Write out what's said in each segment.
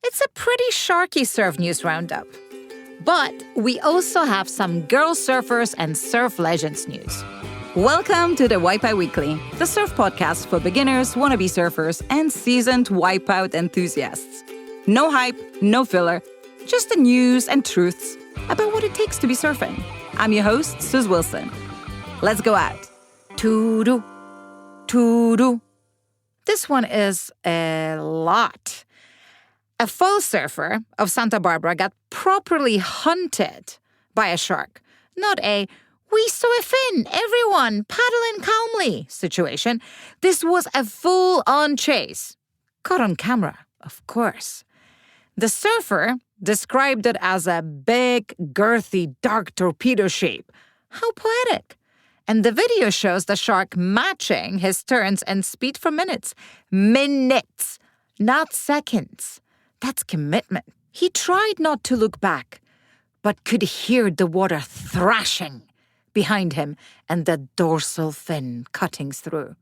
It's a pretty sharky surf news roundup. But we also have some girl surfers and surf legends news. Welcome to the Wipeout Weekly, the surf podcast for beginners, wannabe surfers, and seasoned wipeout enthusiasts. No hype, no filler, just the news and truths about what it takes to be surfing. I'm your host, Suze Wilson. Let's go out. Toodoo, toodoo. This one is a lot. A foil surfer of Santa Barbara got properly hunted by a shark. Not a, we saw a fin, everyone, paddle in calmly situation. This was a full-on chase. Caught on camera, of course. The surfer described it as a big, girthy, dark torpedo shape. How poetic. And the video shows the shark matching his turns and speed for minutes. Minutes, not seconds. That's commitment. He tried not to look back, but could hear the water thrashing behind him and the dorsal fin cutting through.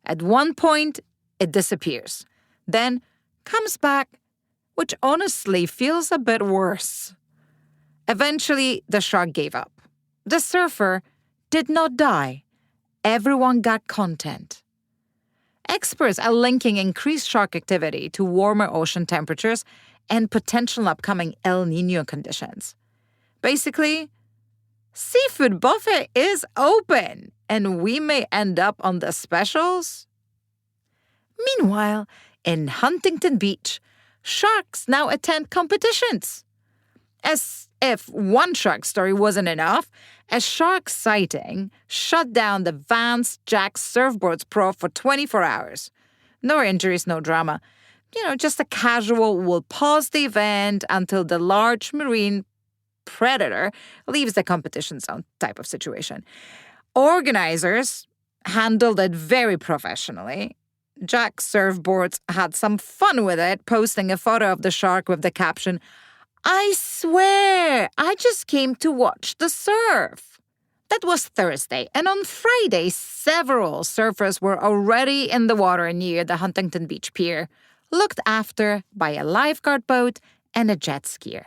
At one point, it disappears, then comes back, which honestly feels a bit worse. Eventually, the shark gave up. The surfer did not die. Everyone got content. Experts are linking increased shark activity to warmer ocean temperatures and potential upcoming El Niño conditions. Basically, seafood buffet is open, and we may end up on the specials. Meanwhile, in Huntington Beach, sharks now attend competitions. As if one shark story wasn't enough, a shark sighting shut down the Vans Jack Surfboards Pro for 24 hours. No injuries, no drama. Just a casual will pause the event until the large marine predator leaves the competition zone type of situation. Organizers handled it very professionally. Jack Surfboards had some fun with it, posting a photo of the shark with the caption, "I swear, I just came to watch the surf." That was Thursday, and on Friday, several surfers were already in the water near the Huntington Beach pier, looked after by a lifeguard boat and a jet skier.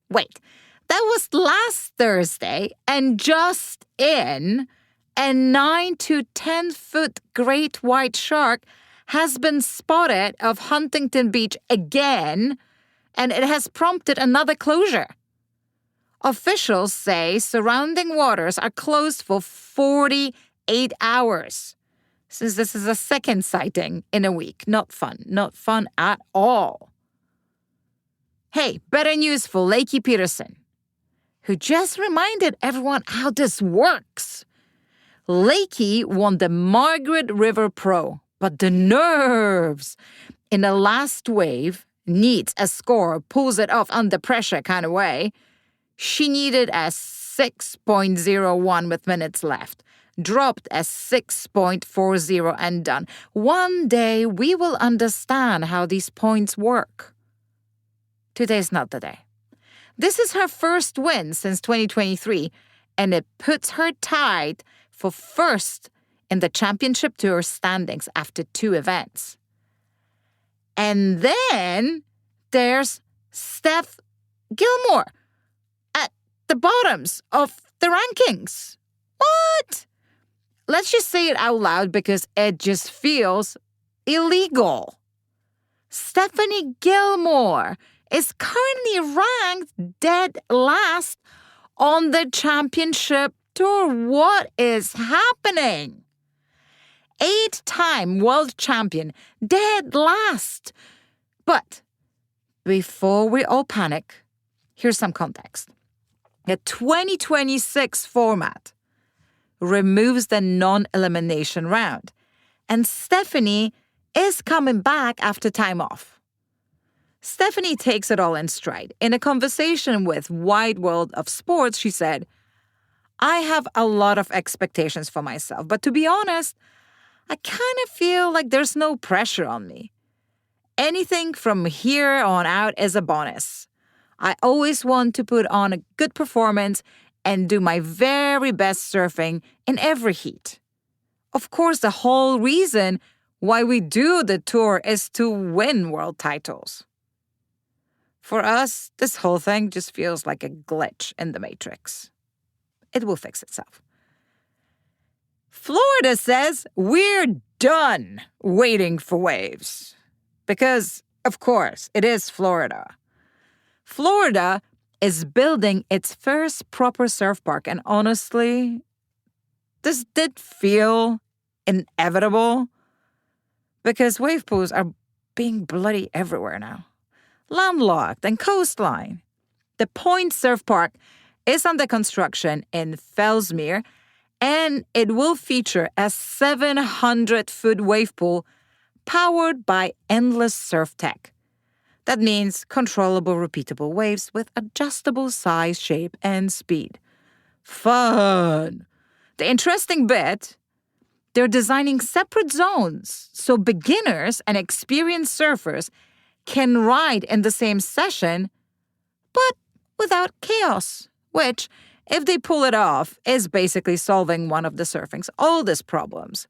Wait, that was last Thursday, and just in, a 9 to 10 foot great white shark has been spotted off Huntington Beach again, and it has prompted another closure. Officials say surrounding waters are closed for 48 hours, since this is a second sighting in a week. Not fun at all. Hey, better news for Lakey Peterson, who just reminded everyone how this works. Lakey won the Margaret River Pro, but the nerves in the last wave needs a score, pulls it off under pressure kind of way. She needed a 6.01 with minutes left, dropped a 6.40 and done. One day we will understand how these points work. Today's not the day. This is her first win since 2023, and it puts her tied for first in the championship tour standings after 2 events. And then there's Steph Gilmore at the bottoms of the rankings. What? Let's just say it out loud because it just feels illegal. Stephanie Gilmore is currently ranked dead last on the championship tour. What is happening? 8-time world champion, dead last. But before we all panic, here's some context. The 2026 format removes the non-elimination round, and Stephanie is coming back after time off. Stephanie takes it all in stride. In a conversation with Wide World of Sports, she said, "I have a lot of expectations for myself, but to be honest, I kind of feel like there's no pressure on me. Anything from here on out is a bonus. I always want to put on a good performance and do my very best surfing in every heat. Of course, the whole reason why we do the tour is to win world titles." For us, this whole thing just feels like a glitch in the matrix. It will fix itself. Florida says we're done waiting for waves. Because, of course, it is Florida. Florida is building its first proper surf park, and honestly, this did feel inevitable because wave pools are being bloody everywhere now. Landlocked and coastline. The Point Surf Park is under construction in Fellsmere, and it will feature a 700-foot wave pool powered by endless surf tech. That means controllable, repeatable waves with adjustable size, shape, and speed. Fun! The interesting bit, they're designing separate zones so beginners and experienced surfers can ride in the same session, but without chaos, which, if they pull it off, is basically solving one of the surfing's oldest problems.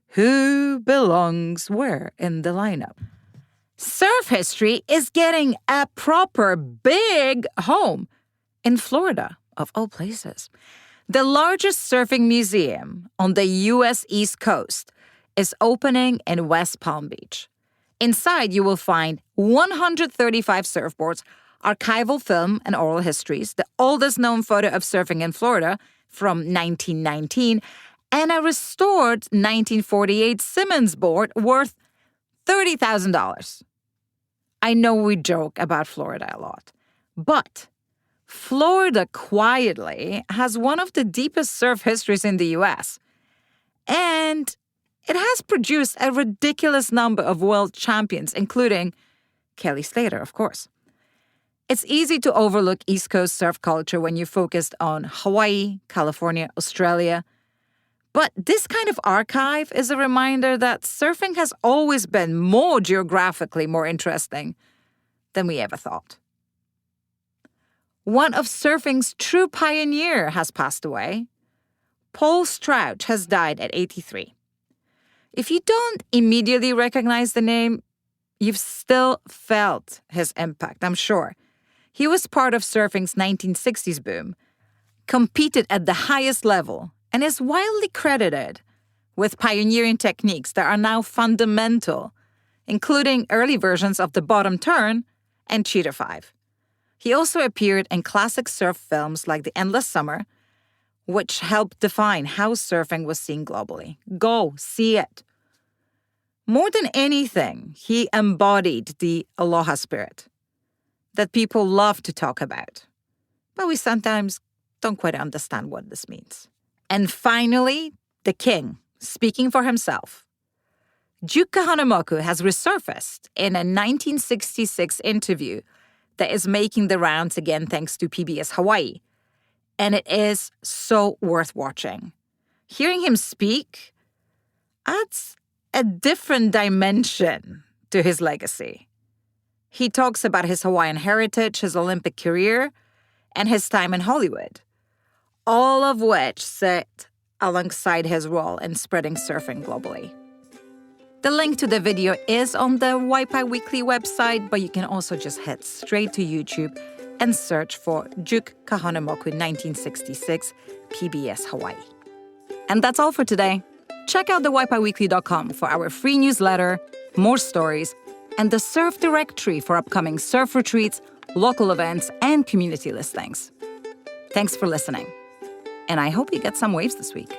Who belongs where in the lineup? Surf history is getting a proper big home in Florida, of all places. The largest surfing museum on the U.S. East Coast is opening in West Palm Beach. Inside, you will find 135 surfboards, archival film and oral histories, the oldest known photo of surfing in Florida from 1919, and a restored 1948 Simmons board worth $30,000. I know we joke about Florida a lot, but Florida quietly has one of the deepest surf histories in the U.S., and it has produced a ridiculous number of world champions, including Kelly Slater, of course. It's easy to overlook East Coast surf culture when you're focused on Hawaii, California, Australia. But this kind of archive is a reminder that surfing has always been more geographically more interesting than we ever thought. One of surfing's true pioneer has passed away. Paul Strouch has died at 83. If you don't immediately recognize the name, you've still felt his impact, I'm sure. He was part of surfing's 1960s boom, competed at the highest level, and is widely credited with pioneering techniques that are now fundamental, including early versions of the bottom turn and Cheater 5. He also appeared in classic surf films like The Endless Summer, which helped define how surfing was seen globally. Go see it. More than anything, he embodied the aloha spirit that people love to talk about, but we sometimes don't quite understand what this means. And finally, the king, speaking for himself. Duke Kahanamoku has resurfaced in a 1966 interview that is making the rounds again thanks to PBS Hawaii. And it is so worth watching. Hearing him speak adds a different dimension to his legacy. He talks about his Hawaiian heritage, his Olympic career, and his time in Hollywood, all of which sit alongside his role in spreading surfing globally. The link to the video is on the Waipai Weekly website, but you can also just head straight to YouTube and search for Duke Kahanamoku 1966 PBS Hawaii. And that's all for today. Check out thewaipaweekly.com for our free newsletter, more stories, and the surf directory for upcoming surf retreats, local events, and community listings. Thanks for listening. And I hope you get some waves this week.